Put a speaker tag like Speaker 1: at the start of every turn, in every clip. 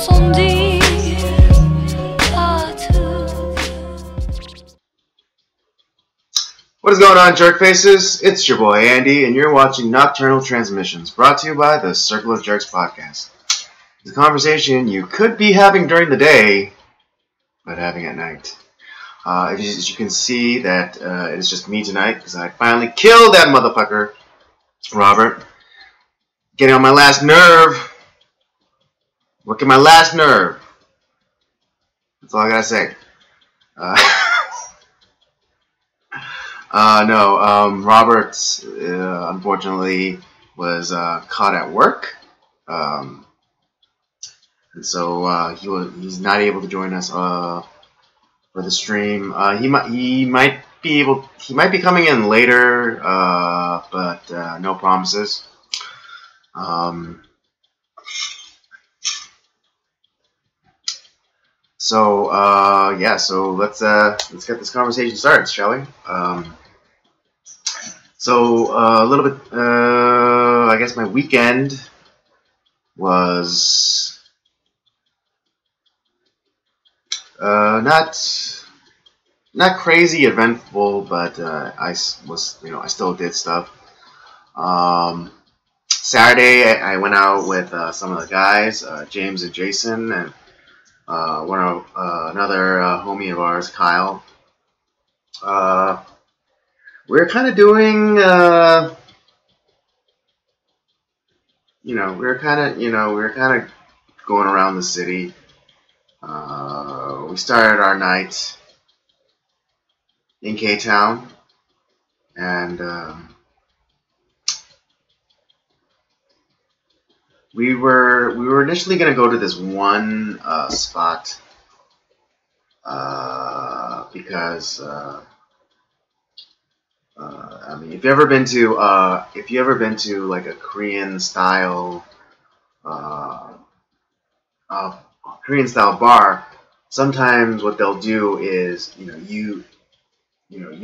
Speaker 1: incendie partout.
Speaker 2: What is going on, jerk faces? It's your boy Andy, and you're watching Nocturnal Transmissions, brought to you by the Circle of Jerks podcast. It's a conversation you could be having during the day, but having at night. As you can see, that it's just me tonight, because I finally killed that motherfucker, Robert. Getting on my last nerve. Working my last nerve. That's all I gotta say. Robert, unfortunately, was caught at work. And so he's not able to join us for the stream. He might be coming in later, but no promises. So let's get this conversation started, shall we? A little bit. I guess my weekend was not crazy eventful, but I still did stuff. Saturday I went out with some of the guys, James and Jason, and another homie of ours, Kyle. We were kind of doing, we were kind of going around the city. We started our night in K-Town, and we were initially going to go to this one spot because if you ever been to like a Korean style bar, sometimes what they'll do is you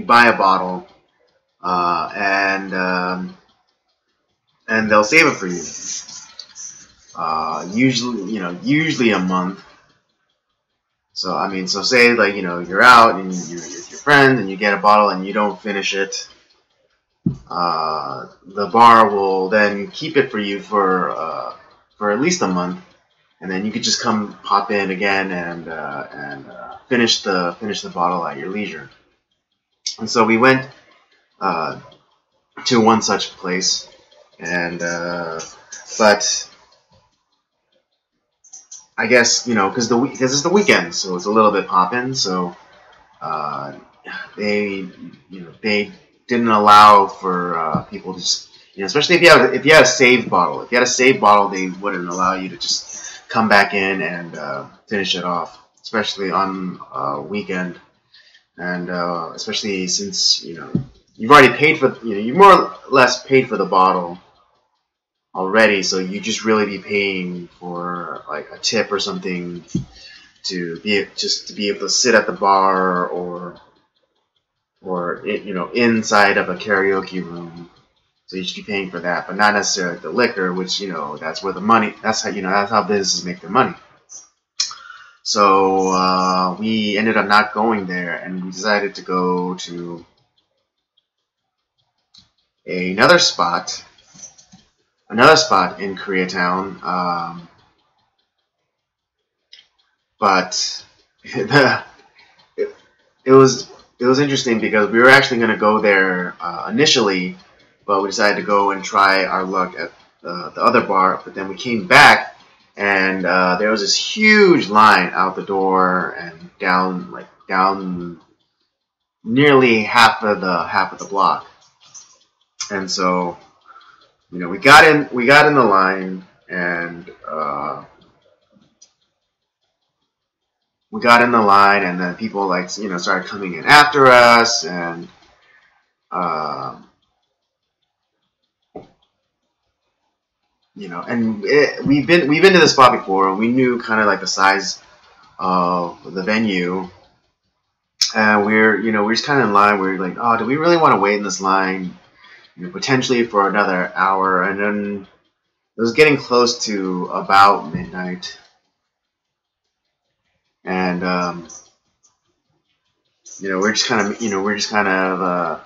Speaker 2: buy a bottle and they'll save it for you. Usually a month. So say like you're out and you're with your friend and you get a bottle and you don't finish it. The bar will then keep it for you for at least a month, and then you could just pop in again and finish the bottle at your leisure. And so we went to one such place, and but I guess because it's the weekend, so it's a little bit poppin'. So they didn't allow for people to just especially if you had a saved bottle. If you had a saved bottle, they wouldn't allow you to just come back in and finish it off, especially on a weekend, and especially since you've already paid for you more or less paid for the bottle already, so you just really be paying for like a tip or something to be able to sit at the bar or inside of a karaoke room. So you should be paying for that, but not necessarily the liquor, which that's where the money. That's how businesses make their money. So we ended up not going there, and we decided to go to another spot in Koreatown, but it was interesting because we were actually going to go there initially, but we decided to go and try our luck at the other bar. But then we came back, and there was this huge line out the door and down nearly half of the block, and so. We got in the line, and then people started coming in after us, and we've been to this spot before, and we knew kind of like the size of the venue, and we're just kind of in line. We're like, oh, do we really want to wait in this line? Potentially for another hour, and then it was getting close to about midnight, and we're just kind of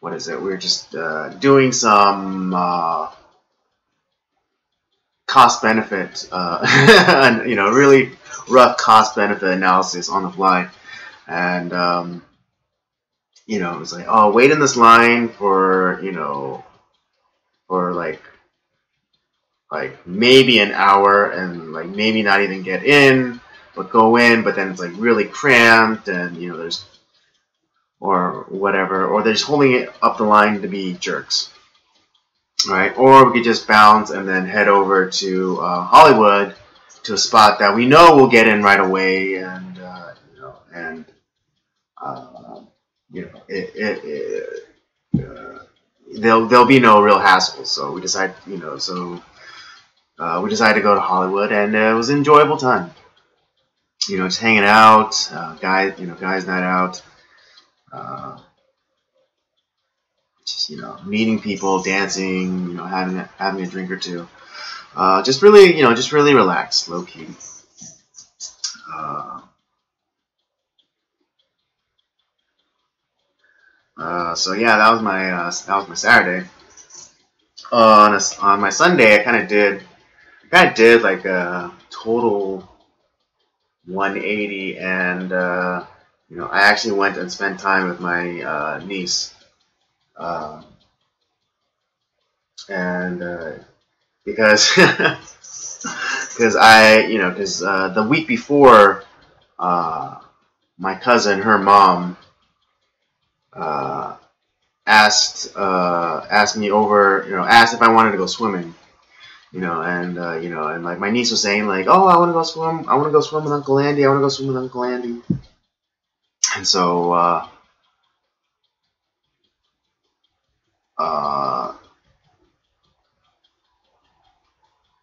Speaker 2: what is it? We're just doing some cost benefit, and really rough cost benefit analysis on the fly, and it's like, oh, wait in this line for for like maybe an hour, and like maybe not even get in, but go in, but then it's like really cramped, and there's or whatever, or they're just holding it up the line to be jerks, right? Or we could just bounce and then head over to Hollywood, to a spot that we know we'll get in right away, and uh, there'll be no real hassle. So we decide, we decided to go to Hollywood, and it was an enjoyable time. Just hanging out, guys night out, just meeting people, dancing, having a drink or two, just really relaxed, low key. Uh, so yeah, that was my Saturday. On my Sunday, I kind of did like a total 180, and I actually went and spent time with my niece, uh, and because because the week before, uh, my cousin, her mom, uh, asked me over, asked if I wanted to go swimming, and like my niece was saying like, oh, I want to go swim with Uncle Andy, I want to go swim with Uncle Andy, and so uh,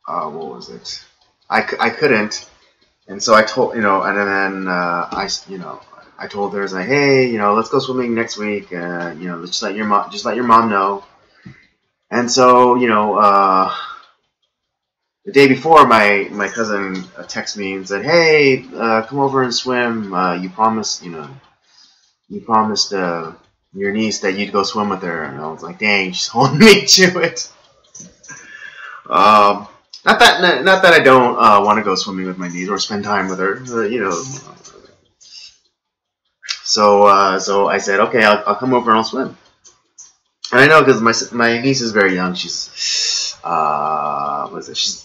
Speaker 2: what was it? I couldn't, and so I told, and then I told her, like, hey, let's go swimming next week, just let your mom know, and so the day before, my cousin texted me and said, "Hey, come over and swim. You promised your niece that you'd go swim with her." And I was like, "Dang, she's holding me to it." Um, not that I don't want to go swimming with my niece or spend time with her. So I said, "Okay, I'll come over and I'll swim." And I know because my niece is very young. She's what is it? She's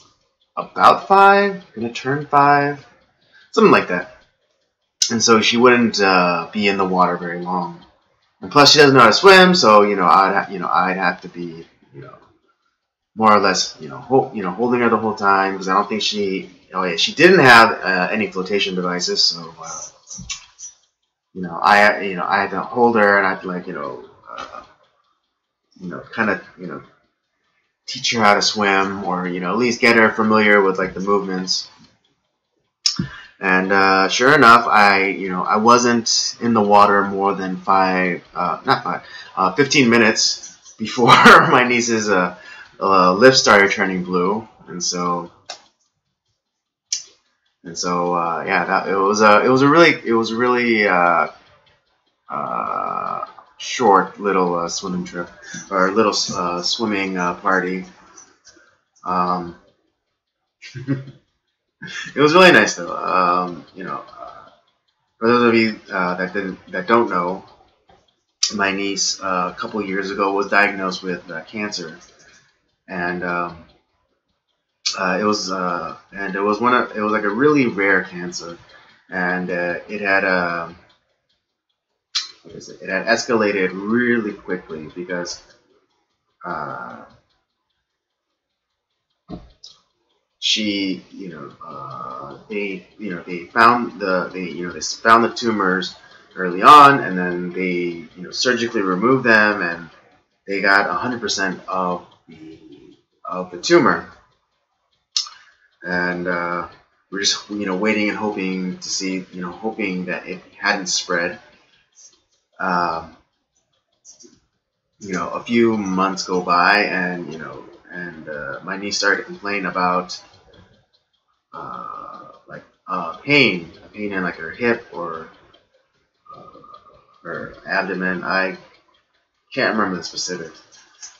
Speaker 2: about 5, gonna turn 5, something like that. And so she wouldn't be in the water very long. And plus, she doesn't know how to swim, so I'd have to be more or less holding her the whole time, because I don't think she didn't have any flotation devices, so I had to hold her, and I had to kind of teach her how to swim, or at least get her familiar with like the movements. And sure enough, I wasn't in the water more than 15 minutes before my niece's lips started turning blue, yeah, it was a really short little swimming trip, or little swimming party. Um, it was really nice though. For those of you that don't know, my niece a couple years ago was diagnosed with cancer, and it was like a really rare cancer, and it had it had escalated really quickly because uh, she they found they found the tumors early on, and then they surgically removed them, and they got 100% of the tumor, and we're just waiting and hoping to see, hoping that it hadn't spread. Um, a few months go by, and my niece started to complain about pain pain in like her hip or her abdomen. I can't remember the specifics,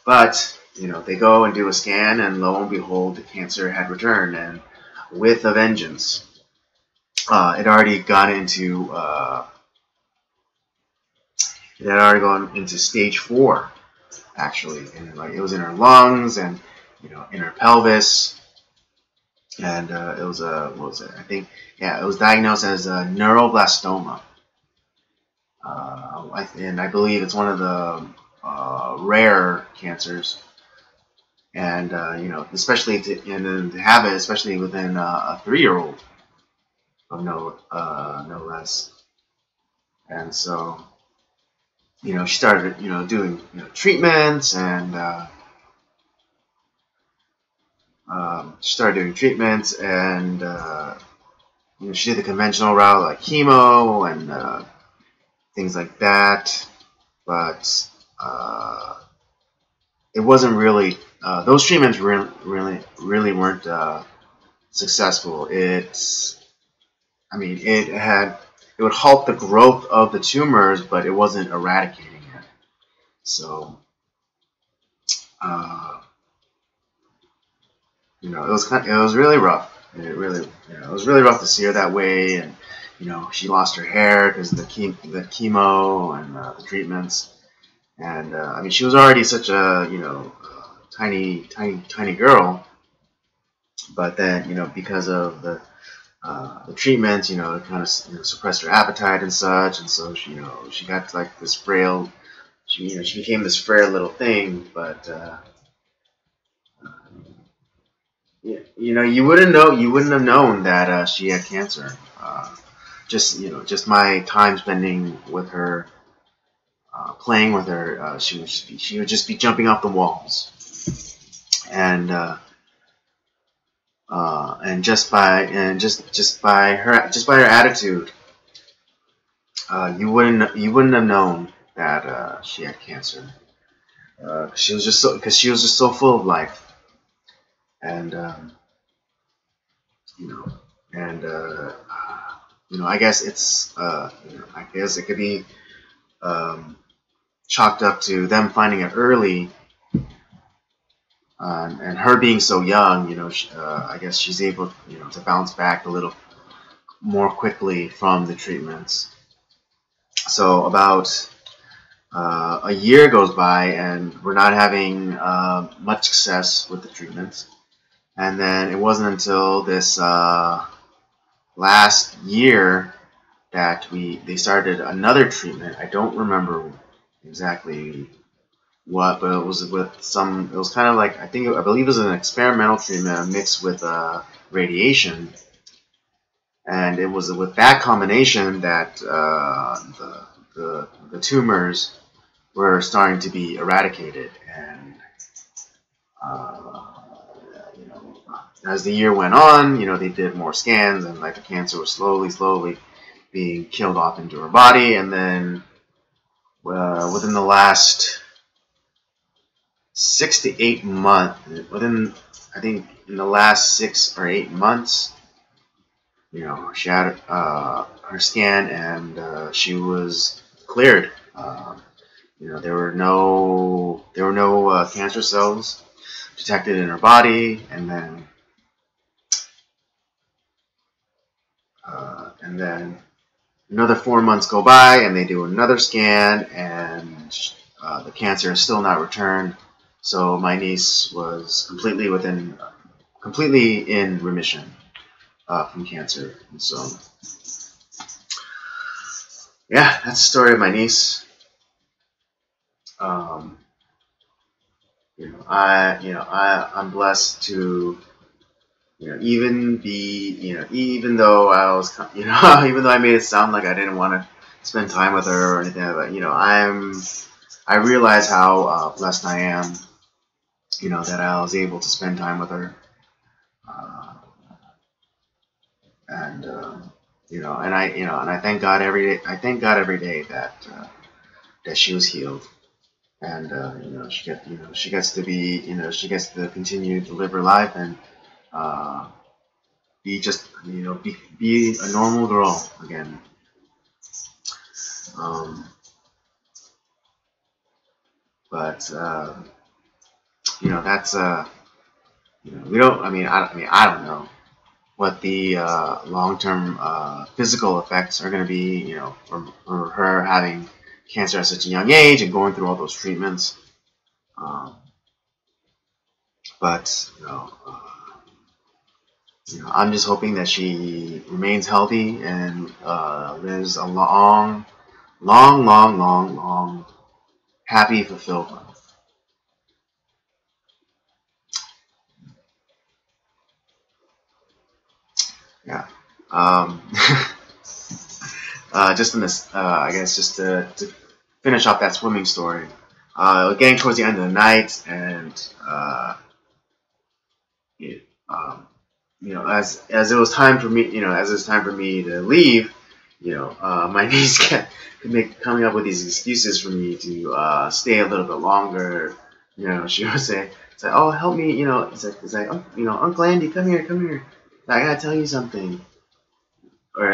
Speaker 2: but they go and do a scan, and lo and behold, the cancer had returned, and with a vengeance. It already got into it had already gone into stage 4, actually, and like it was in her lungs and in her pelvis, and it was a what was it? I think it was diagnosed as a neuroblastoma, and I believe it's one of the rare cancers, and especially to have it, especially within a 3-year-old, of no less, and so she started doing treatments, and she did the conventional route like chemo and things like that, but it wasn't really those treatments really weren't successful. It would halt the growth of the tumors, but it wasn't eradicating it. So it was really rough. It was really rough to see her that way, and she lost her hair because of the chemo and the treatments, and she was already such a tiny girl, but then because of the treatments, it kind of suppressed her appetite and such, and so she got like this frail. She became this frail little thing, but you wouldn't have known that she had cancer. Just my time spending with her, playing with her, she would just be jumping off the walls, and just by her attitude, you wouldn't have known that she had cancer. She was just so full of life, and and I guess I guess it could be chalked up to them finding it early, and her being so young. I guess she's able to bounce back a little more quickly from the treatments. So about a year goes by, and we're not having much success with the treatments. And then it wasn't until this last year that they started another treatment. I don't remember exactly what, but it was with some. It was kind of like I believe it was an experimental treatment mixed with radiation, and it was with that combination that the tumors were starting to be eradicated, and as the year went on, they did more scans, and like the cancer was slowly being killed off into her body, and then within the last 6 to 8 months, I think in the last 6 or 8 months, she had her scan, and she was cleared. There were no cancer cells detected in her body, and then another 4 months go by, and they do another scan, and the cancer has still not returned. So my niece was completely in remission from cancer. And so, yeah, that's the story of my niece. I'm blessed to even though I was even though I made it sound like I didn't want to spend time with her or anything like that, I realize how blessed I am, that I was able to spend time with her, and and I thank God every day. I thank God every day that she was healed, and she gets to continue to live her life, and be just, be a normal girl again. Um, but that's we don't. I don't know what the long-term physical effects are going to be. For her having cancer at such a young age and going through all those treatments. Um, but I'm just hoping that she remains healthy and lives a long, long, long, long, long, happy, fulfilled life. Yeah. Um, just in this, I guess, just to finish off that swimming story. Getting towards the end of the night, and it, as it was time for me, as it was time for me to leave, my niece kept coming up with these excuses for me to stay a little bit longer. She would say, "It's like, oh, help me," it's like, oh, Uncle Andy, come here, come here. I gotta tell you something. Or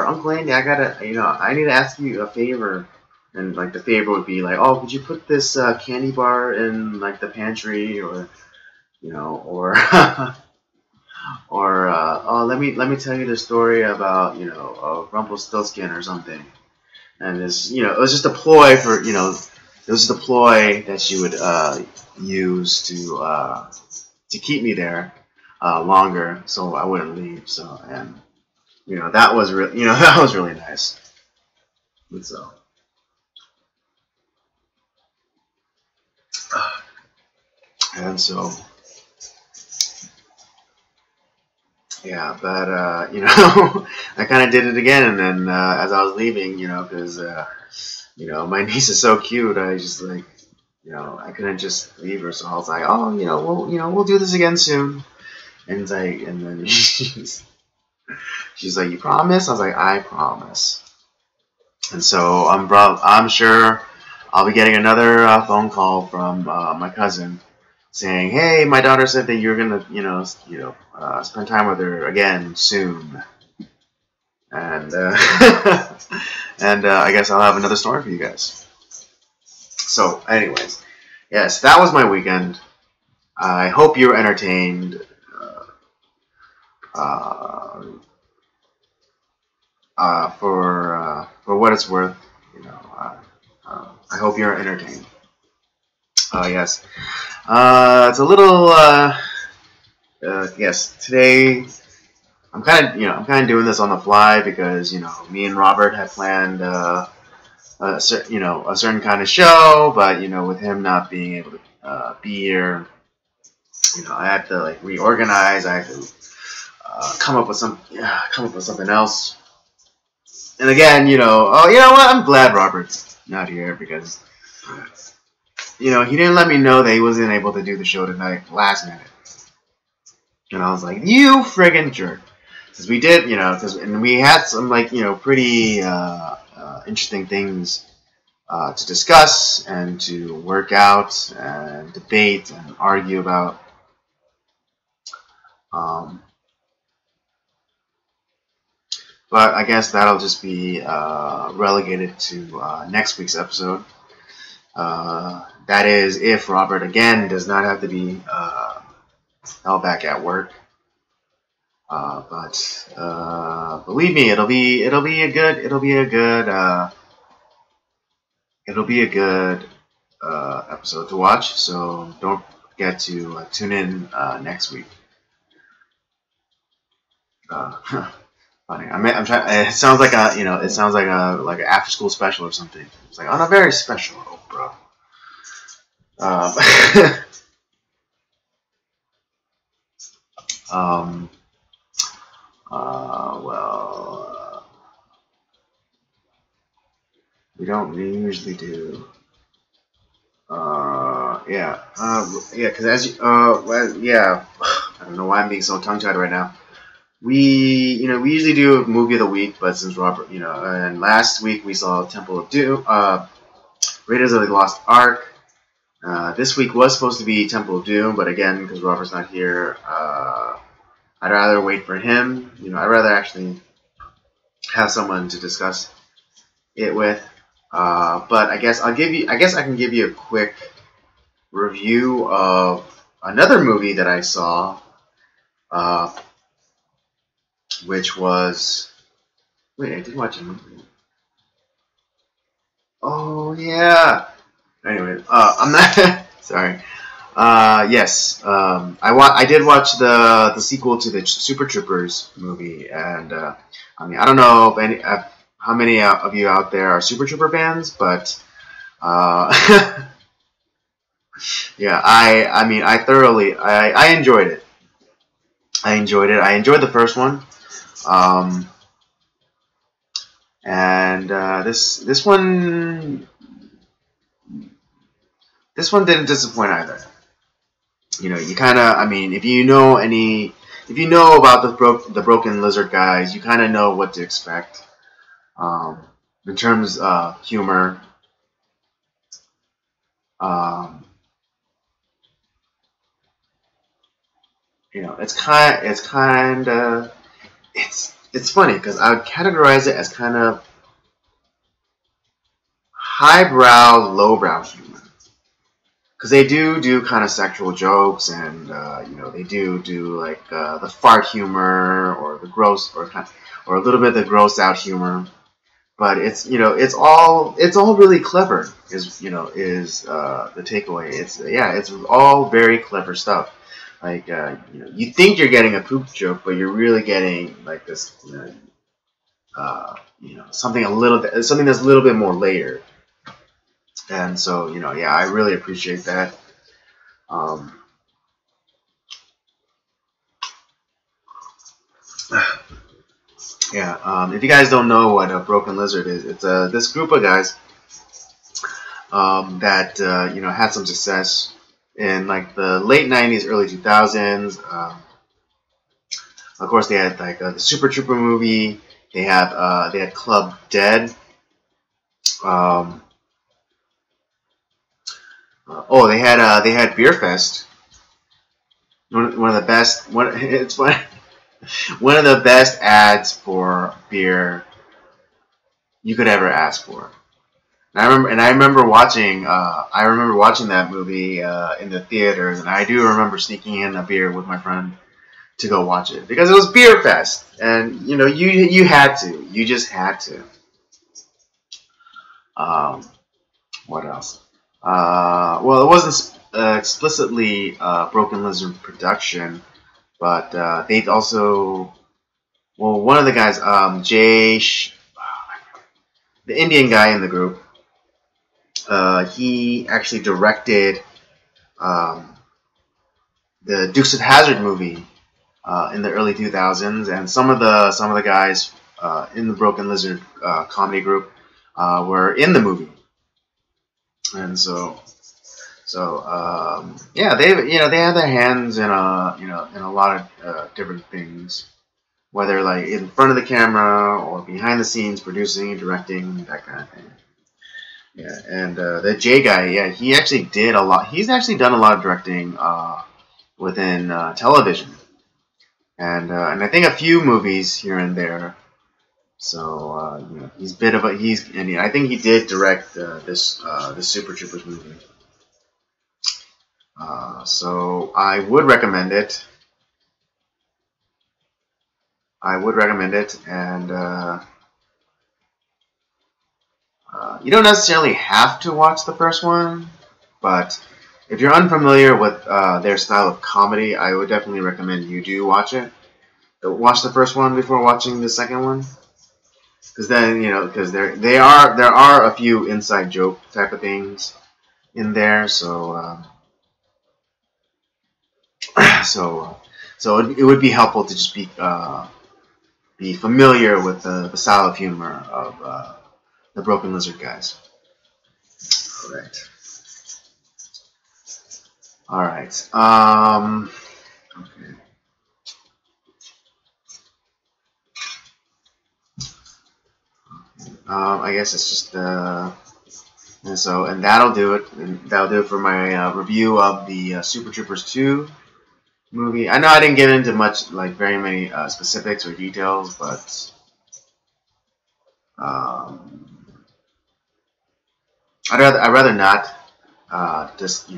Speaker 2: Uncle Andy, I need to ask you a favor, and like the favor would be like, oh, could you put this candy bar in like the pantry, or or or oh, let me tell you the story about Rumpelstiltskin or something, and this it was just a ploy for it was just a ploy that she would use to keep me there longer, so I wouldn't leave. So and that was that was really nice. And so and so yeah, but I kind of did it again, and then as I was leaving, because my niece is so cute, I just like I couldn't just leave her, so I was like, oh, we'll do this again soon, and it's like, and then she's like, you promise? I was like, I promise. And so I'm sure I'll be getting another phone call from my cousin saying, "Hey, my daughter said that you're gonna, spend time with her again soon." And and I guess I'll have another story for you guys. So, anyways, yes, that was my weekend. I hope you were entertained. Uh, for what it's worth, I hope you're entertained. Yes. It's a little. Yes, today I'm kind of doing this on the fly because me and Robert had planned a certain kind of show, but with him not being able to be here, I have to like reorganize. I have to come up with something else. And again, oh, you know what? I'm glad Robert's not here because he didn't let me know that he wasn't able to do the show tonight last minute. And I was like, you friggin' jerk. Because we did, and we had some, like, pretty interesting things to discuss and to work out and debate and argue about. But I guess that'll just be relegated to next week's episode. That is, if Robert again does not have to be held back at work. But believe me, it'll be a good episode to watch. So don't forget to tune in next week. Funny. I'm trying. It sounds like like an after school special or something. It's like on a very special note, bro. Um, um, well, we usually do. Yeah, because as you, yeah, I don't know why I'm being so tongue-tied right now. We usually do a movie of the week, but since Robert, and last week we saw Temple of Doom, Raiders of the Lost Ark. This week was supposed to be Temple of Doom, but again, because Robert's not here, I'd rather wait for him. I'd rather actually have someone to discuss it with. But I guess I can give you a quick review of another movie that I saw, uh, which was wait, I did watch a movie. Oh yeah. Anyway, I'm not sorry. Yes, I did watch the sequel to the Super Troopers movie, and I mean I don't know if how many of you out there are Super Trooper fans, but yeah, I mean I enjoyed it. I enjoyed it. I enjoyed the first one, um, and this one didn't disappoint either. You kind of, I mean, if you know about the Broken Lizard guys, you kind of know what to expect. Um, in terms of humor, um, it's funny because I would categorize it as kind of highbrow, lowbrow humor. Because they do kind of sexual jokes, and they do like the fart humor or the gross or a little bit of the gross out humor. But it's all really clever. Is the takeaway? It's all very clever stuff. Like you think you're getting a poop joke, but you're really getting like this something that's a little bit more layered. And so yeah, I really appreciate that. Um, yeah, if you guys don't know what a broken lizard is, it's this group of guys that had some success in like the late '90s, early 2000s. Of course, they had like the Super Trooper movie. They had Club Dead. Um, they had Beer Fest. One of the best. One of the best ads for beer you could ever ask for. And I remember watching. I remember watching that movie in the theaters, and I do remember sneaking in a beer with my friend to go watch it because it was Beer Fest, and you had to. You just had to. Um, what else? Well, it wasn't explicitly Broken Lizard production, but they also. Well, one of the guys, the Indian guy in the group, he actually directed um, the Dukes of Hazzard movie in the early 2000s, and some of the guys in the Broken Lizard comedy group were in the movie, and yeah, they have their hands in a lot of different things, whether like in front of the camera or behind the scenes, producing, directing, that kind of thing. Yeah, and the J guy, yeah, he actually did a lot. He's actually done a lot of directing within television, and I think a few movies here and there. So he's a bit of a and I think he did direct this Super Troopers movie. So I would recommend it. And you don't necessarily have to watch the first one, but if you're unfamiliar with their style of comedy, I would definitely recommend you do watch it. Watch the first one before watching the second one, because then because there are a few inside joke type of things in there, so so it would be helpful to just be familiar with the style of humor of the Broken Lizard guys. All right. All right. Okay. I guess it's just and that'll do it. And that'll do it for my review of the Super Troopers 2. movie. I know I didn't get into much, like very many specifics or details, but um, I'd rather not just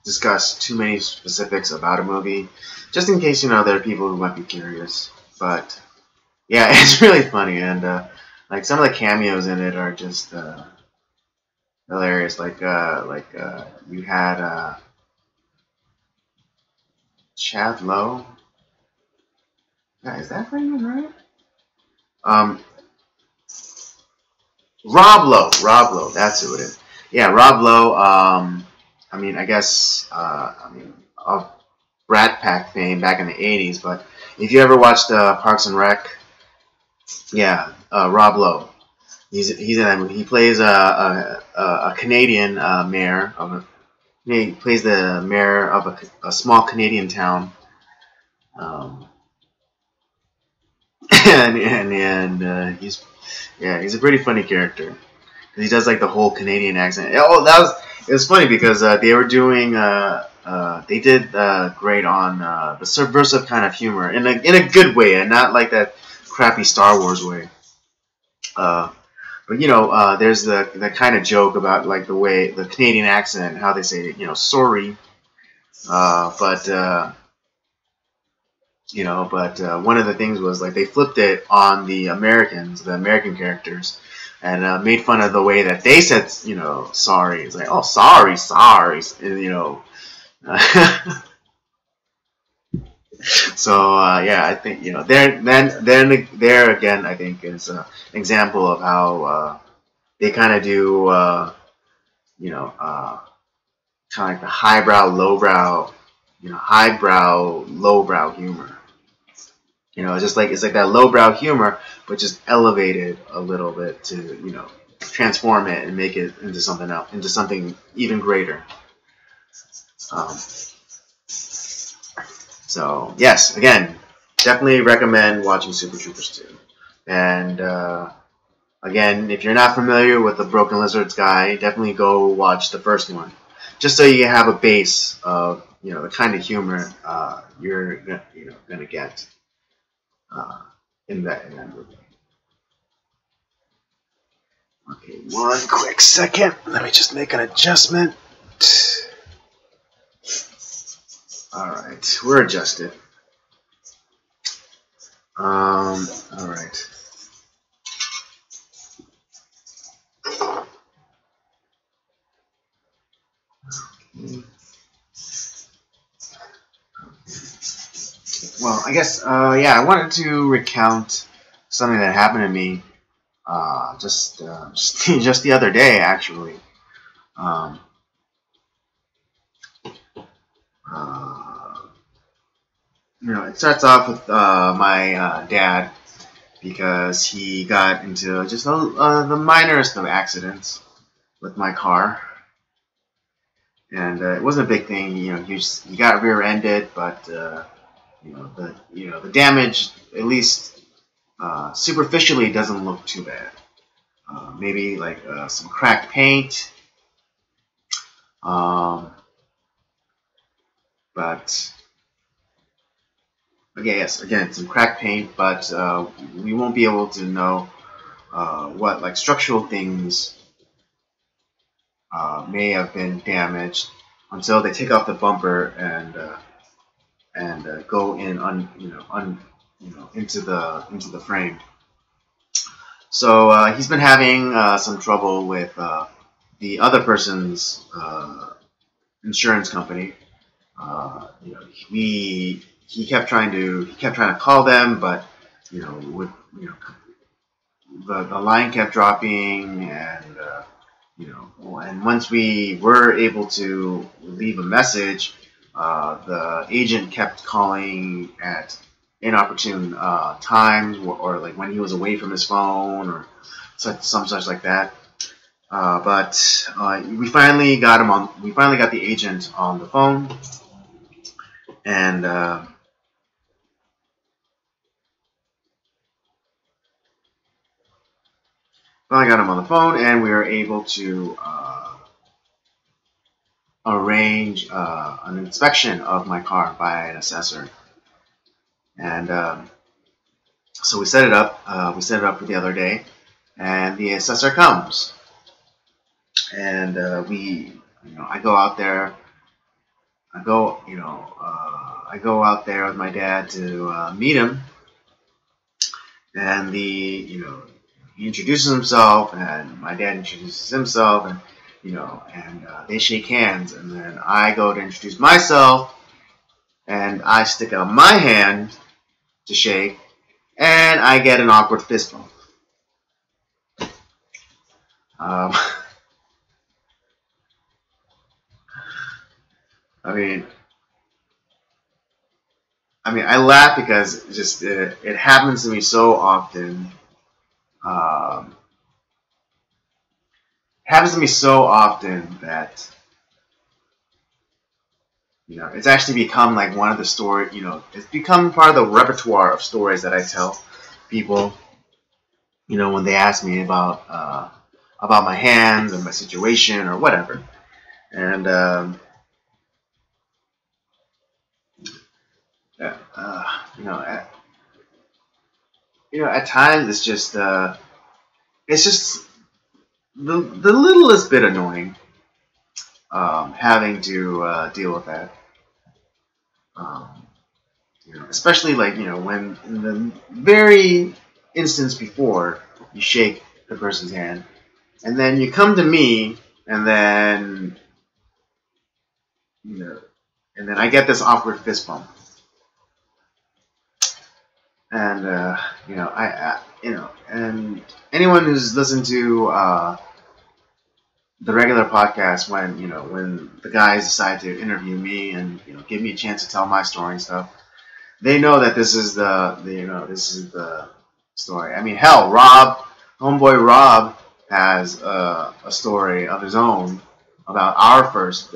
Speaker 2: discuss too many specifics about a movie, just in case there are people who might be curious. But yeah, it's really funny, and like some of the cameos in it are just hilarious. You had Chad Lowe. Yeah, is that right? Um, Rob Lowe, that's who it is. Yeah, Rob Lowe. I mean, I guess, of Brat Pack fame back in the '80s. But if you ever watched Parks and Rec, yeah, Rob Lowe. He's in that movie. He plays a Canadian mayor of a. He plays the mayor of a small Canadian town. Um, and he's a pretty funny character. He does like the whole Canadian accent. Oh, it was funny because they were doing they did great on the subversive kind of humor in a good way and not like that crappy Star Wars way. Uh, but there's the kind of joke about like the way the Canadian accent, how they say it, sorry. But one of the things was like they flipped it on the American characters, and made fun of the way that they said, sorry. It's like, oh, sorry, sorry, and, so yeah, I think there again, I think is an example of how they kind of do, you know, uh, kind of like the highbrow, lowbrow humor. It's like that lowbrow humor, but just elevated a little bit to transform it and make it into something else, into something even greater. Um, so yes, again, definitely recommend watching Super Troopers 2. And again, if you're not familiar with the Broken Lizards guy, definitely go watch the first one, just so you have a base of the kind of humor you're gonna get uh, in that movie. Okay, one quick second. Let me just make an adjustment. All right, we're adjusted. All right. Well, I guess, yeah, I wanted to recount something that happened to me just the other day, actually. Um, uh, it starts off with my dad because he got into just the minorest of accidents with my car, and it wasn't a big thing. He got rear-ended, but the damage, at least superficially, doesn't look too bad. Maybe like some cracked paint, um, but okay, yes, again, some cracked paint, but we won't be able to know what like structural things may have been damaged until they take off the bumper and go in into the frame. So he's been having some trouble with the other person's insurance company. He kept trying to call them, but with the line kept dropping, and and once we were able to leave a message, the agent kept calling at inopportune times, or like when he was away from his phone, or such like that. But we finally got him on. We finally got the agent on the phone, and finally got him on the phone, and we were able to arrange an inspection of my car by an assessor. And so we set it up. We set it up for the other day, and the assessor comes, and I go out there. I go out there with my dad to meet him, and he introduces himself, and my dad introduces himself, and they shake hands, and then I go to introduce myself, and I stick out my hand to shake, and I get an awkward fist bump. Um, I mean, I laugh because it happens to me so often. Um, happens to me so often that it's actually become like one of the story. It's become part of the repertoire of stories that I tell people. When they ask me about my hands and my situation or whatever, and yeah, at times it's just the littlest bit annoying, having to deal with that. Um, especially like when in the very instance before you shake the person's hand, and then you come to me, and then you know, and then I get this awkward fist bump, and and anyone who's listened to the regular podcast, when the guys decide to interview me and give me a chance to tell my story and stuff, they know that this is the story. I mean, hell, homeboy Rob has a story of his own about our first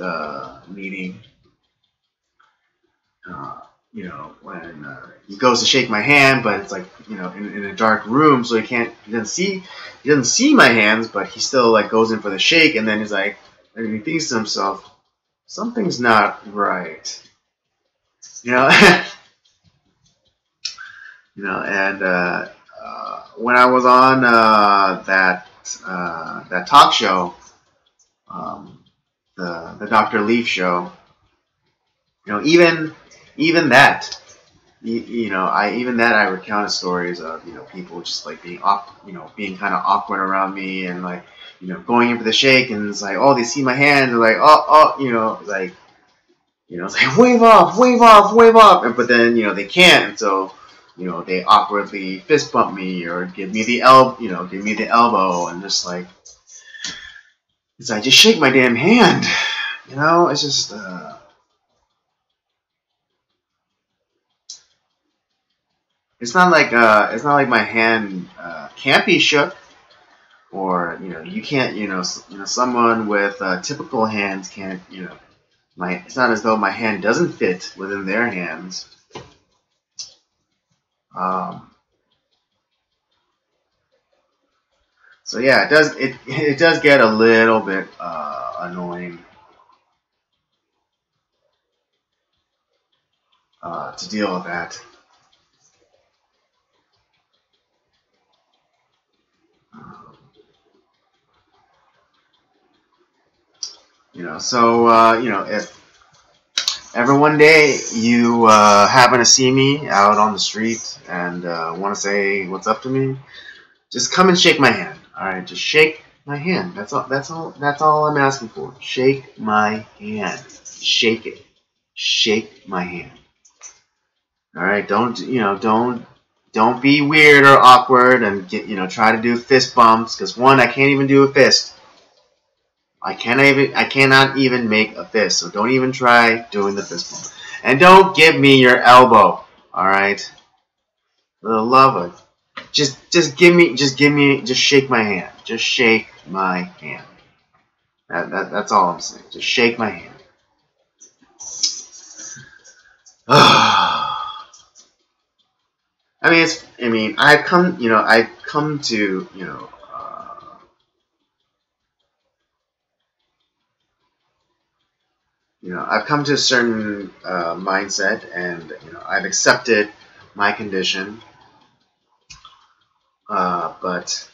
Speaker 2: meeting. When he goes to shake my hand, but it's like in a dark room, so he doesn't see my hands, but he still like goes in for the shake, and then he's like, and he thinks to himself, something's not right, you know. And when I was on that talk show, the Dr. Leaf show, even that, I recounted stories of people just like being kind of awkward around me, and like going in for the shake, and it's like, oh, they see my hand, they're like, oh, it's like wave off, wave off, wave off, but then they can't, and so they awkwardly fist bump me or give me the elbow, and just like it's like, just shake my damn hand, it's just it's not like my hand can't be shook, or you can't, someone with typical hands can't, it's not as though my hand doesn't fit within their hands. So yeah, it does get a little bit annoying to deal with that. So if ever one day you happen to see me out on the street and want to say what's up to me, just come and shake my hand. All right, just shake my hand. That's all. That's all I'm asking for. Shake my hand. Shake it. Shake my hand. All right. Don't be weird or awkward and try to do fist bumps, because one, I can't even do a fist. I cannot even make a fist. So don't even try doing the fist bump. And don't give me your elbow. All right. For the love of, just shake my hand. Just shake my hand. That's all I'm saying. Just shake my hand. I've come to, I've come to a certain mindset, and I've accepted my condition. But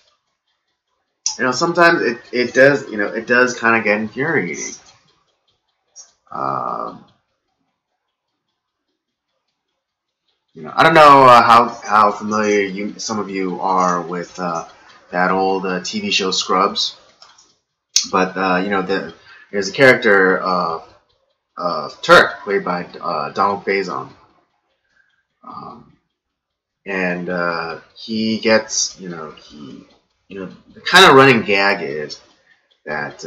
Speaker 2: sometimes it does kind of get infuriating. Um, I don't know how familiar some of you are with that old TV show Scrubs, but there's a character of Turk played by Donald Faison, um, and he gets the kind of running gag is that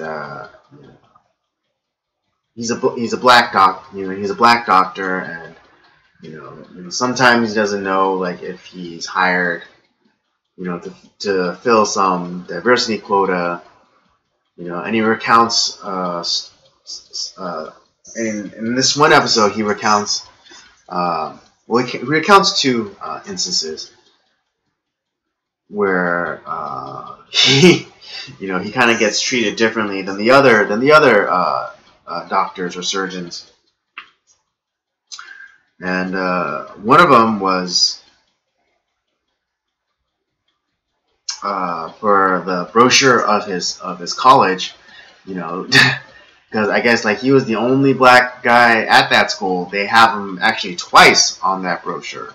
Speaker 2: he's a black he's a black doctor, and sometimes he doesn't know like if he's hired to fill some diversity quota, and he recounts in this one episode he recounts he recounts two instances where he he kind of gets treated differently than the other doctors or surgeons. And one of them was for the brochure of his college, because I guess like he was the only black guy at that school. They have him actually twice on that brochure.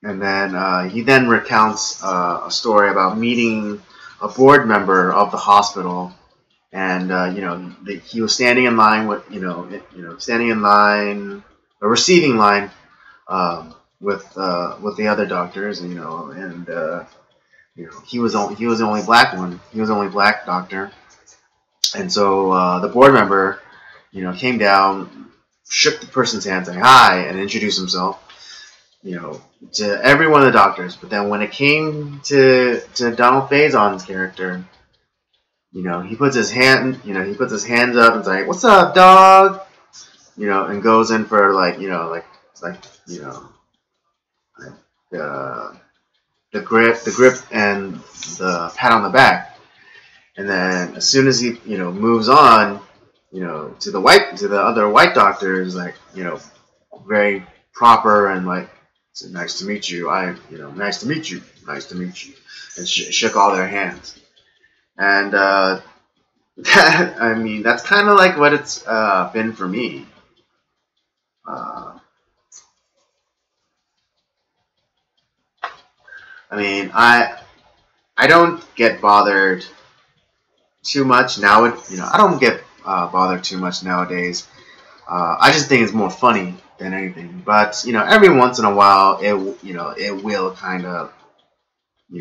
Speaker 2: And then he then recounts a story about meeting a board member of the hospital, and he was standing in line with standing in line, a receiving line, with the other doctors, and he was the only black one. He was the only black doctor, and so the board member, came down, shook the person's hand, saying hi, and introduced himself, to every one of the doctors. But then when it came to Donald Faison's character, he puts his hands up and is like, "What's up, dog?" And goes in for the grip and the pat on the back. And then as soon as he moves on, to the other white doctors, like very proper and like, so nice to meet you. Nice to meet you. Nice to meet you. And shook all their hands. And that's kind of like what it's been for me. I don't get bothered too much now. I don't get bothered too much nowadays. I just think it's more funny than anything. But every once in a while, it will kind of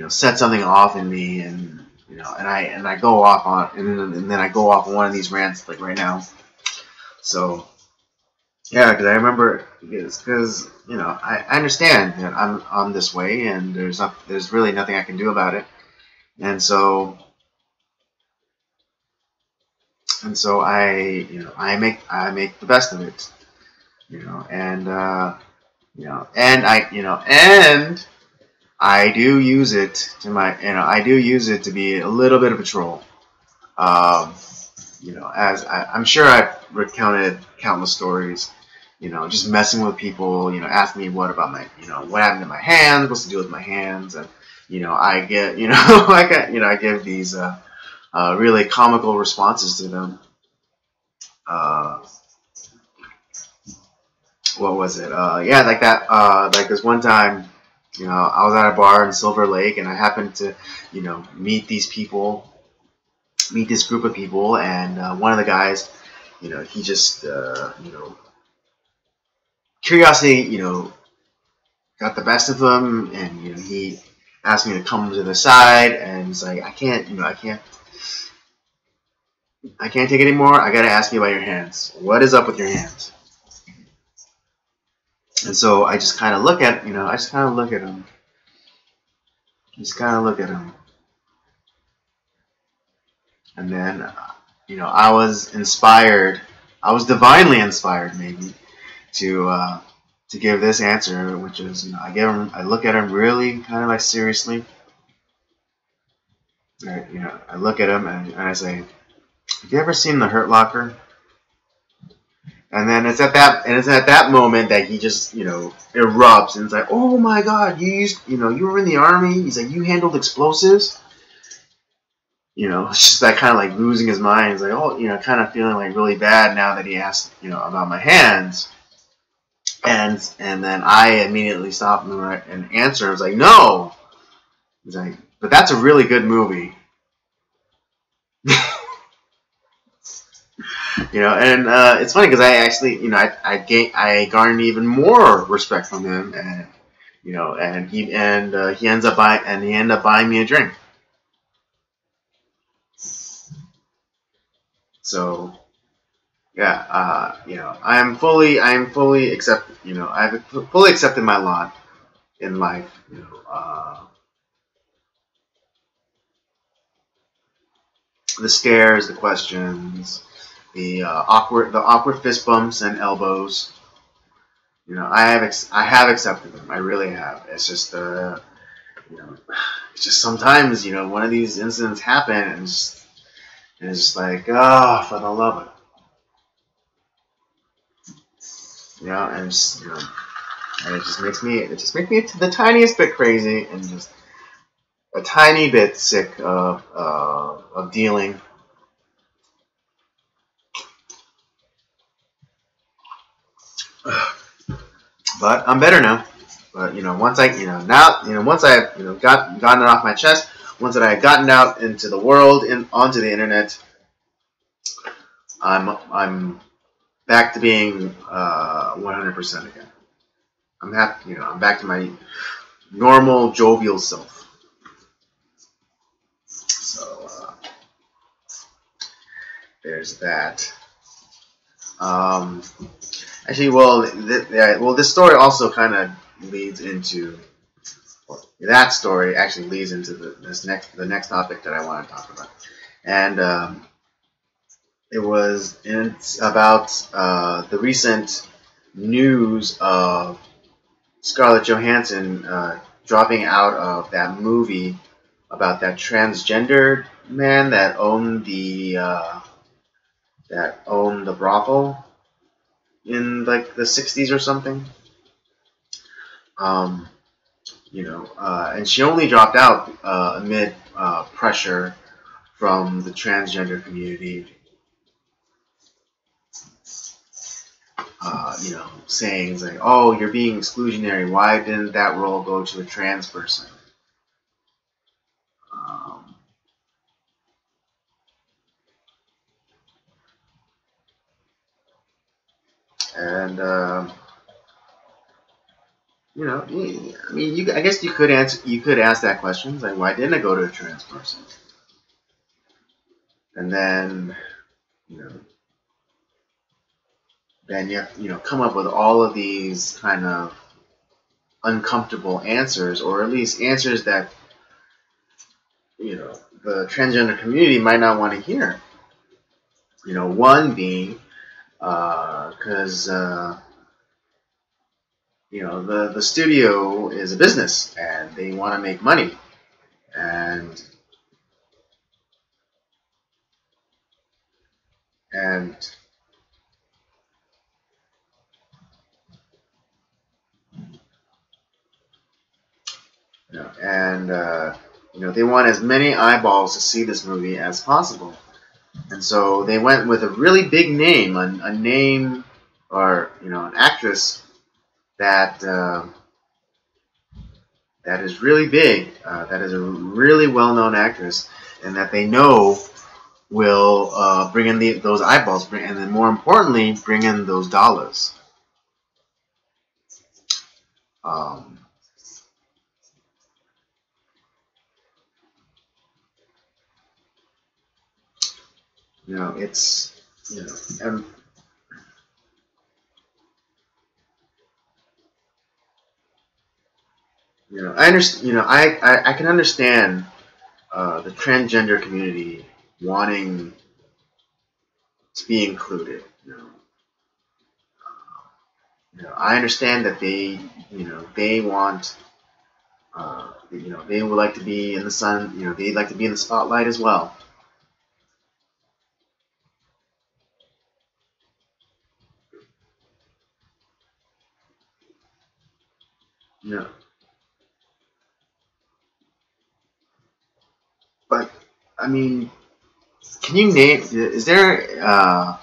Speaker 2: set something off in me, and and I go off on, and then I go off on one of these rants like right now. So yeah, because I remember, because I understand that I'm this way, and there's really nothing I can do about it, and so I make the best of it, and and I do use it to be a little bit of a troll. As I'm sure I've recounted countless stories, just messing with people, asking me what about what happened to my hands, what's to do with my hands, and I get, I give these really comical responses to them. What was it? Yeah, like that. Like this one time, I was at a bar in Silver Lake, and I happened to, meet this group of people, and one of the guys, he just, curiosity, got the best of him, and he asked me to come to the side, and he's like, I can't take it anymore. I gotta ask you about your hands. What is up with your hands? And so I just kind of look at, him. Just kind of look at him. And then, I was inspired. I was divinely inspired, maybe, to give this answer, which is, I look at him really kind of like seriously, I look at him and I say, "Have you ever seen The Hurt Locker?" And then it's at that moment that he just, erupts and it's like, "Oh my God, you were in the army." He's like, "You handled explosives." It's just that kind of like losing his mind. He's like, "Oh, kind of feeling like really bad now that he asked, about my hands." And then I immediately stop him and answer. I was like, "No." He's like, "But that's a really good movie." And it's funny because I actually, I garnered even more respect from him, and he ends up buying me a drink. So yeah, I'm fully I've fully accepted my lot in life. The scares, the questions, the awkward fist bumps and elbows. I have accepted them. I really have. It's just you know, it's just sometimes one of these incidents happen and it's just like, oh, for the love of it. And and it just makes me the tiniest bit crazy and just a tiny bit sick of dealing. But I'm better now. But once I now once I've gotten it off my chest, once that I had gotten out into the world and onto the internet, I'm back to being 100% again. I'm happy. I'm back to my normal jovial self. So there's that. Um, Actually, this story also kind of leads into that story. Actually, leads into the next topic that I want to talk about, and it's about the recent news of Scarlett Johansson dropping out of that movie about that transgender man that owned the brothel in like the 60s or something. Um, and she only dropped out amid pressure from the transgender community, saying like, "Oh, you're being exclusionary. Why didn't that role go to a trans person?" Um, and I mean, I guess you could ask that question, like, why didn't it go to a trans person? And then, you know, then come up with all of these kind of uncomfortable answers, or at least answers that the transgender community might not want to hear. One being because the studio is a business and they want to make money, and and they want as many eyeballs to see this movie as possible. And so they went with a really big name, a name or an actress that that is really big, that is a really well-known actress, and that they know will bring in those eyeballs, and then more importantly, bring in those dollars. Um, it's and I understand. I can understand the transgender community wanting to be included. I understand that they want They would like to be in the sun. They'd like to be in the spotlight as well. You know, but I mean, can you name? Is there a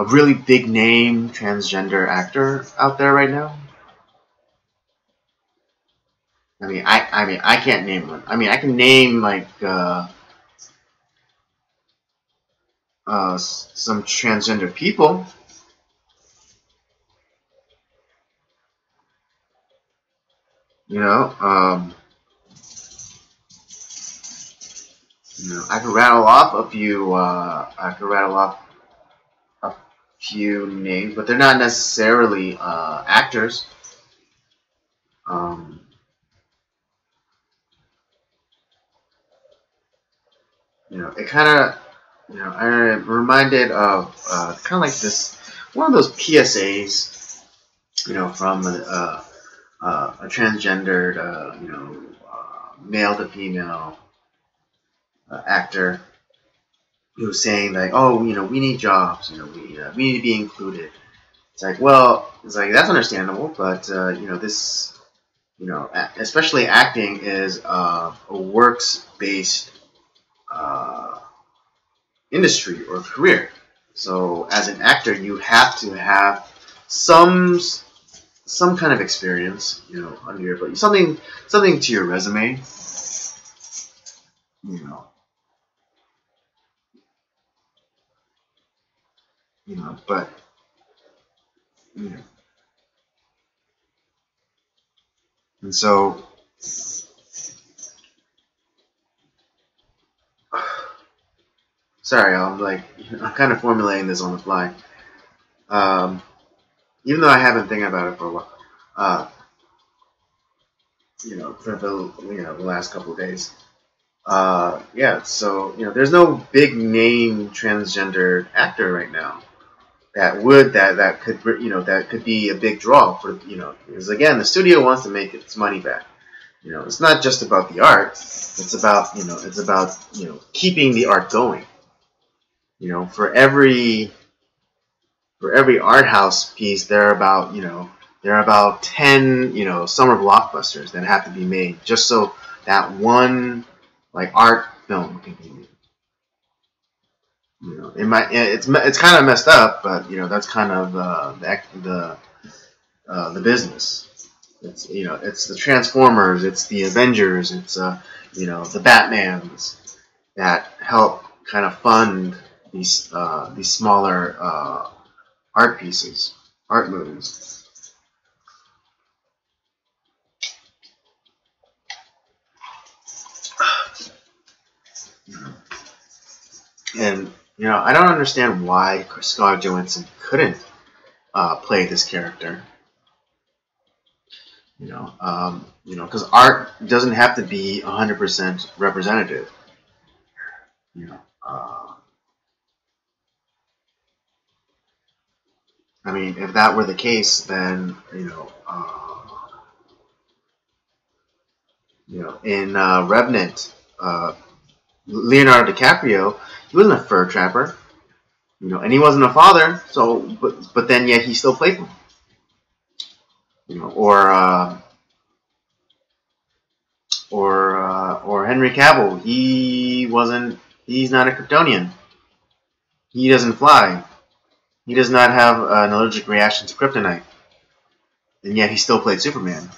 Speaker 2: really big name transgender actor out there right now? I can't name one. I mean, I can name like some transgender people. You know, um, I could rattle off a few. I could rattle off a few names, but they're not necessarily actors. Um, it kind of, I'm reminded of kind of like this one of those PSAs, from a transgendered, male to female actor who's saying like, oh, we need jobs, we need to be included. It's like, well, it's like that's understandable, but this, especially acting is a works-based uh, industry or career. So as an actor, you have to have some some kind of experience, under your belt, something to your resume, you know, but you know, and so sorry, I'm like I'm kind of formulating this on the fly, um, even though I have been thinking about it for a while, uh, for the last couple of days. Yeah, so there's no big name transgender actor right now that could that could be a big draw for because again the studio wants to make its money back. It's not just about the art. It's about keeping the art going. For every art house piece, there are about 10 summer blockbusters that have to be made just so that one like art film can be made. It's kind of messed up, but that's kind of the business. It's the Transformers, it's the Avengers, it's the Batmans that help kind of fund these smaller art pieces, art movies. And I don't understand why Scarlett Johansson couldn't play this character. Because art doesn't have to be 100% representative. You know, uh, I mean, if that were the case, then in Revenant, Leonardo DiCaprio, he wasn't a fur trapper, and he wasn't a father. So, but then yet he still played them. Or Henry Cavill, he wasn't. He's not a Kryptonian. He doesn't fly. He does not have an allergic reaction to kryptonite, and yet he still played Superman.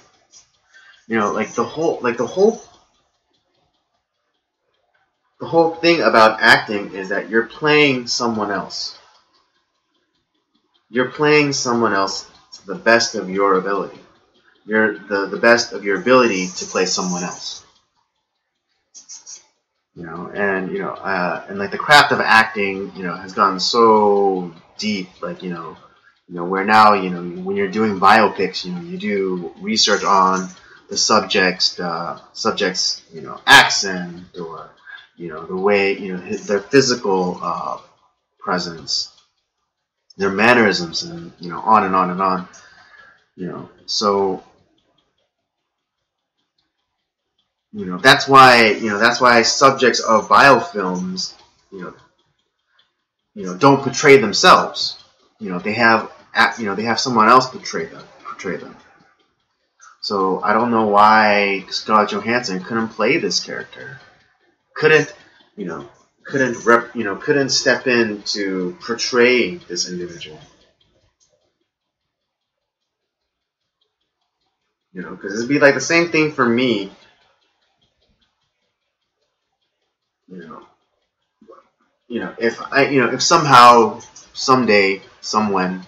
Speaker 2: Like the whole thing about acting is that you're playing someone else. You're playing someone else to the best of your ability. You're the best of your ability to play someone else. And like the craft of acting, has gone so deep. Like where now, when you're doing biopics, you do research on the subject's, accent or, the way, their physical presence, their mannerisms, and on and on and on. So That's why subjects of biofilms, you know, don't portray themselves. They have someone else portray them. So I don't know why Scarlett Johansson couldn't play this character. Couldn't, you know, couldn't step in to portray this individual. Because it'd be like the same thing for me. You know, if somehow, someday, someone,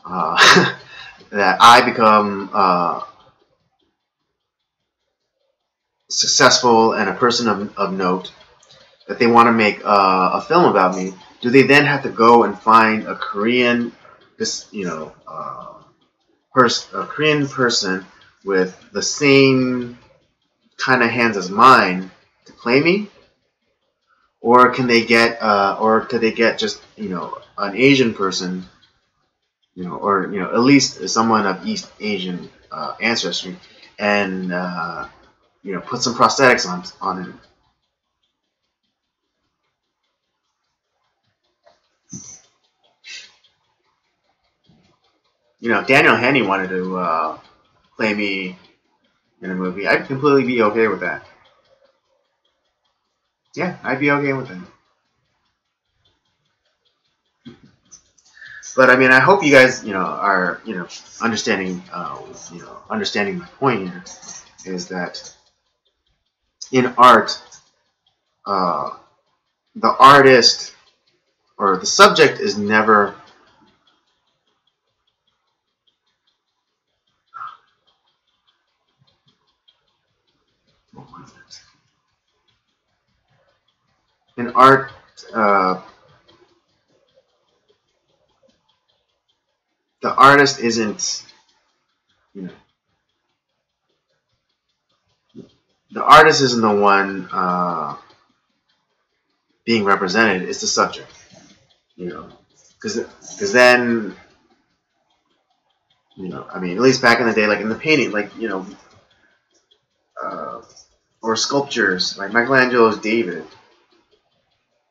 Speaker 2: that I become successful and a person of note, that they want to make a film about me, do they then have to go and find a Korean, a Korean person with the same kind of hands as mine to play me, or could they get just an Asian person, or at least someone of East Asian ancestry, and put some prosthetics on him. Daniel Henney wanted to play me in a movie. I'd completely be okay with that. Yeah, I'd be okay with that. But I mean, I hope you guys, are, understanding, understanding my point here, is that in art, the artist or the subject is never. In art, the artist isn't, the artist isn't the one being represented. It's the subject, because then, I mean, at least back in the day, like in the painting, like or sculptures, like Michelangelo's David.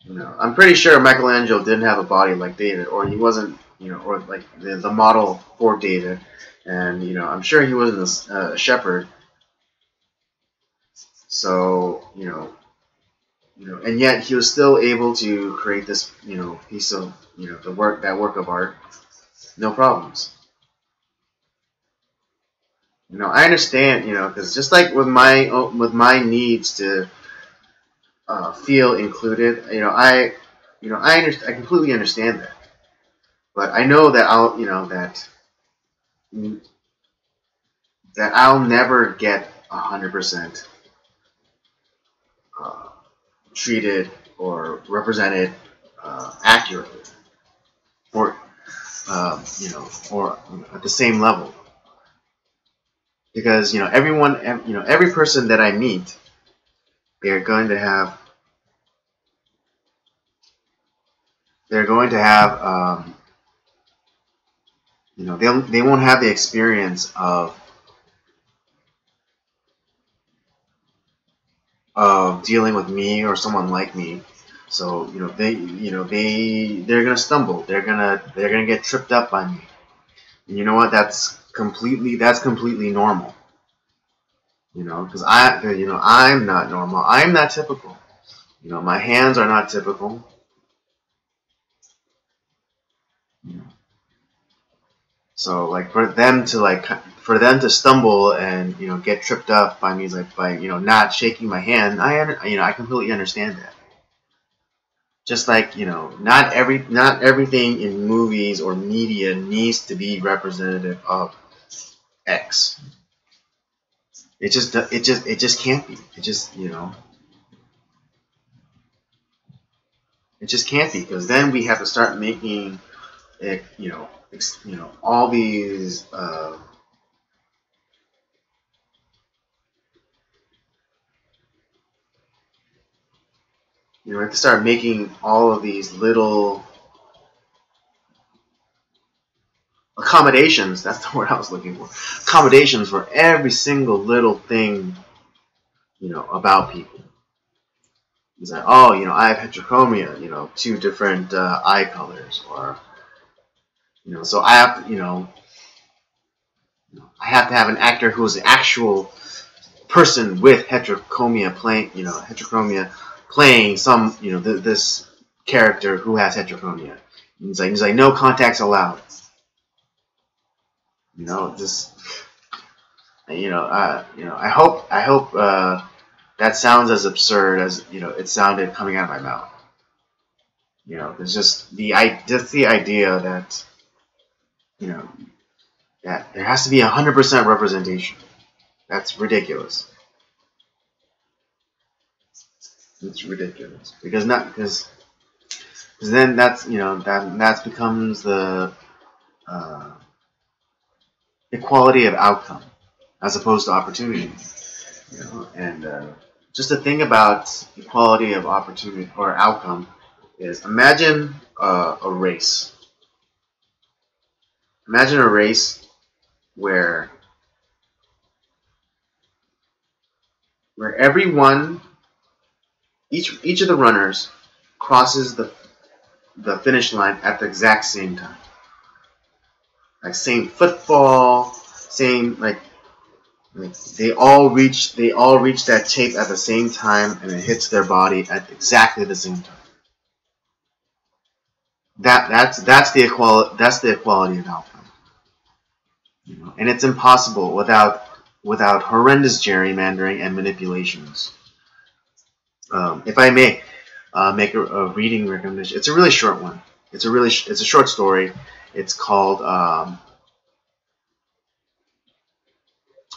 Speaker 2: I'm pretty sure Michelangelo didn't have a body like David, or he wasn't, or like the model for David, and I'm sure he wasn't a shepherd. So and yet he was still able to create this, piece of, that work of art, no problems. I understand, because just like with my needs to feel included, I completely understand that. But I know that I'll never get 100% treated or represented accurately, or or at the same level, because every person that I meet, they're going to have they won't have the experience of dealing with me or someone like me. So they're gonna stumble. They're gonna get tripped up by me. And you know what? That's completely normal. Because I'm not normal. I'm not typical. My hands are not typical. So like for them to stumble and get tripped up by me, like by not shaking my hand, I completely understand that. Just like not everything in movies or media needs to be representative of X. It just can't be. It just can't be, because then we have to start making it, all these we have to start making all of these little accommodations. That's the word I was looking for. Accommodations for every single little thing, about people. He's like, oh, I have heterochromia, two different eye colors, or so I have to, I have to have an actor who is an actual person with heterochromia playing some, this character who has heterochromia. He's like, no contacts allowed. Just I hope that sounds as absurd as it sounded coming out of my mouth. There's just the idea that that there has to be 100% representation. That's ridiculous. It's ridiculous because then that becomes the uh, equality of outcome as opposed to opportunity. And just the thing about equality of opportunity or outcome is imagine a race. Imagine a race where everyone, each of the runners crosses the finish line at the exact same time. Like same football, same like they all reach that tape at the same time, and it hits their body at exactly the same time. That's the equality of outcome. And it's impossible without horrendous gerrymandering and manipulations. If I may make a reading recommendation, it's a really short one. It's a short story. It's called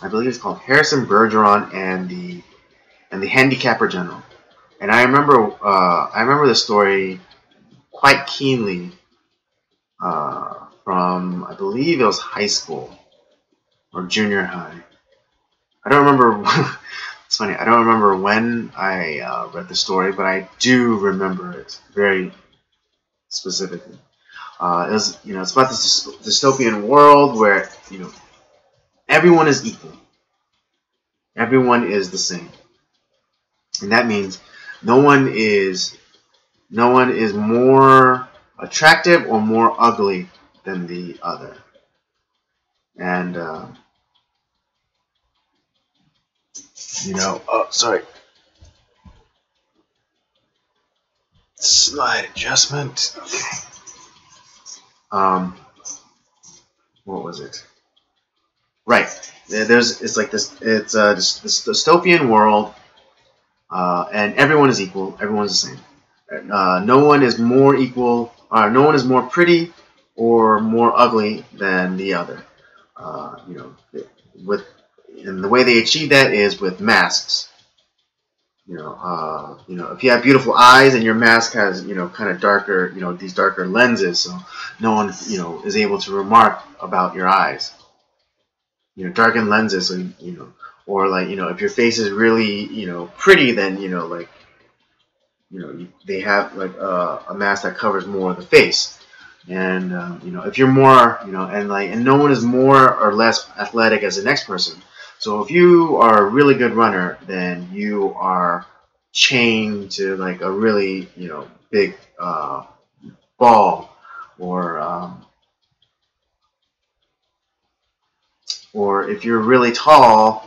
Speaker 2: I believe it's called Harrison Bergeron and the Handicapper General. And I remember the story quite keenly from, I believe it was high school or junior high. I don't remember. It's funny. I don't remember when I read the story, but I do remember it very specifically. It's about this dystopian world where everyone is equal. Everyone is the same, and that means no one is more attractive or more ugly than the other. And oh, sorry. Slide adjustment. Okay. What was it? Right. It's this dystopian world, and everyone is equal. Everyone's the same. No one is more equal. No one is more pretty or more ugly than the other. And the way they achieve that is with masks. If you have beautiful eyes and your mask has, kind of darker, these darker lenses, so no one, is able to remark about your eyes. Darkened lenses, so or if your face is really, pretty, then they have a mask that covers more of the face. And if you're more, and no one is more or less athletic as the next person. So if you are a really good runner, then you are chained to a really big ball, or if you're really tall,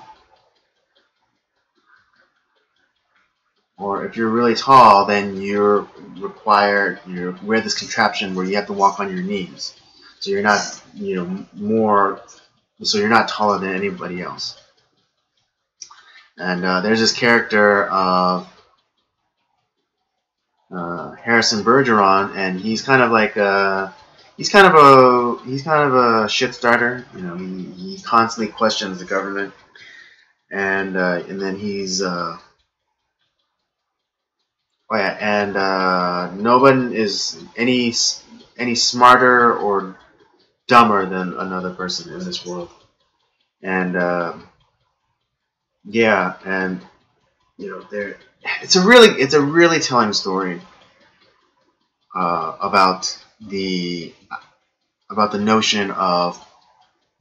Speaker 2: then you wear this contraption where you have to walk on your knees, so you're not you're not taller than anybody else. And there's this character of Harrison Bergeron, and he's kind of a shit starter. He constantly questions the government, and then he's oh yeah, and no one is any smarter or dumber than another person in this world. And yeah, and it's a really telling story about the notion of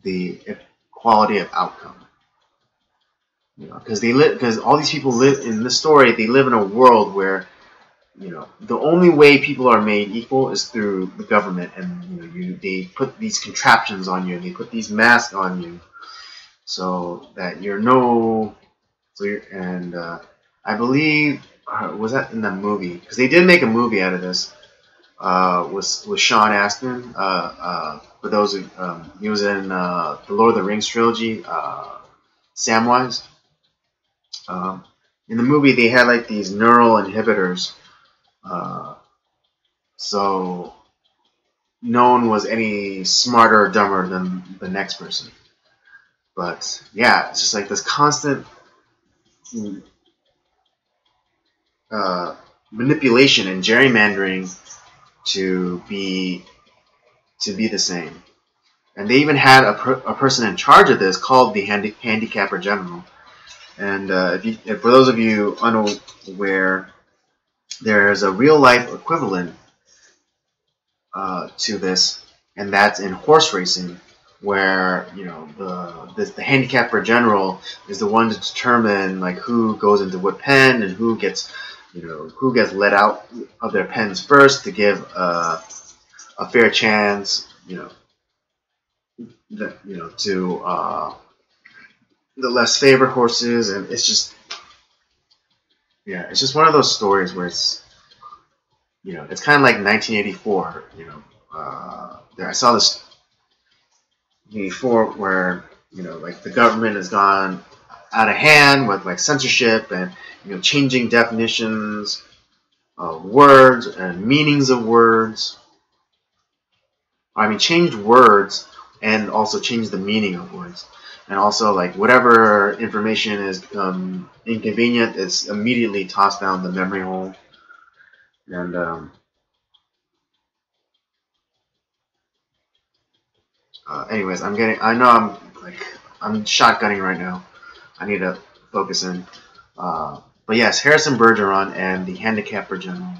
Speaker 2: the equality of outcome. Because because all these people live in this story. They live in a world where the only way people are made equal is through the government, and they put these contraptions on you, and they put these masks on you, so that you're no. So you're, and I believe was that in the movie? Because they did make a movie out of this. Was Sean Astin. For those who he was in the Lord of the Rings trilogy, Samwise. In the movie, they had like these neural inhibitors, so no one was any smarter or dumber than the next person. But yeah, it's just like this constant manipulation and gerrymandering to be the same. And they even had a person in charge of this called the handicapper general. And for those of you unaware, there's a real life equivalent to this, and that's in horse racing, where the handicapper general is the one to determine like who goes into what pen and who gets let out of their pens first to give a fair chance to the less favored horses. And it's just one of those stories where it's kind of like 1984. I saw this 84 where like the government has gone out of hand with like censorship and changing definitions of words and meanings of words. I mean, change words and also change the meaning of words. And also, like, whatever information is inconvenient is immediately tossed down the memory hole. And anyways, I know I'm shotgunning right now. I need to focus in. But yes, Harrison Bergeron and the Handicapper General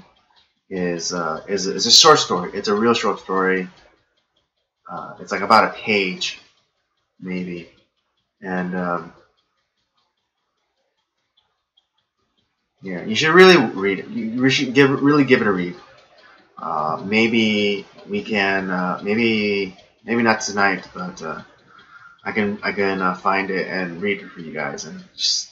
Speaker 2: is a short story. It's a real short story. It's like about a page, maybe. And yeah, you should really read it. You should really give it a read. Maybe we can maybe not tonight, but I can find it and read it for you guys and just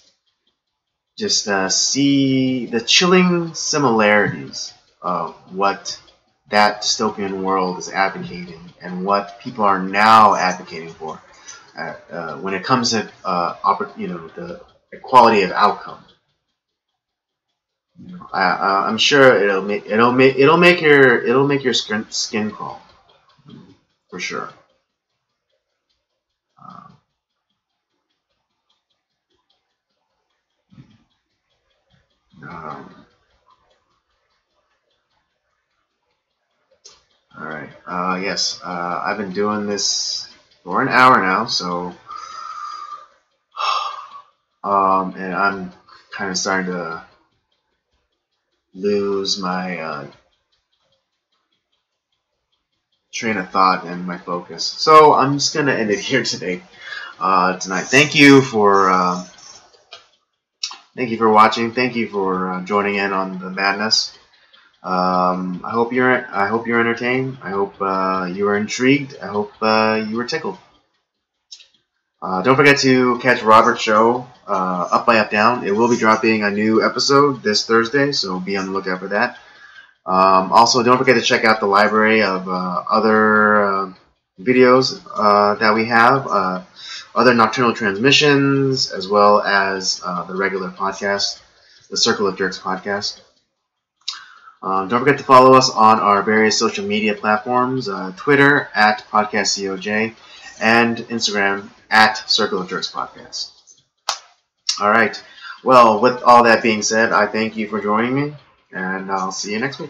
Speaker 2: see the chilling similarities of what that dystopian world is advocating and what people are now advocating for when it comes to the equality of outcome. I'm sure it'll make your skin crawl for sure. All right. Yes. I've been doing this for an hour now, so and I'm kind of starting to lose my train of thought and my focus. So I'm just gonna end it here tonight. Thank you for watching. Thank you for joining in on the madness. I hope you're entertained. I hope you were intrigued. I hope you were tickled. Don't forget to catch Robert's show, Up by Up Down. It will be dropping a new episode this Thursday, so be on the lookout for that. Also, don't forget to check out the library of other videos that we have, other Nocturnal transmissions, as well as the regular podcast, the Circle of Jerks podcast. Don't forget to follow us on our various social media platforms, Twitter at PodcastCOJ, and Instagram at Circle of Jerks Podcast. All right. Well, with all that being said, I thank you for joining me, and I'll see you next week.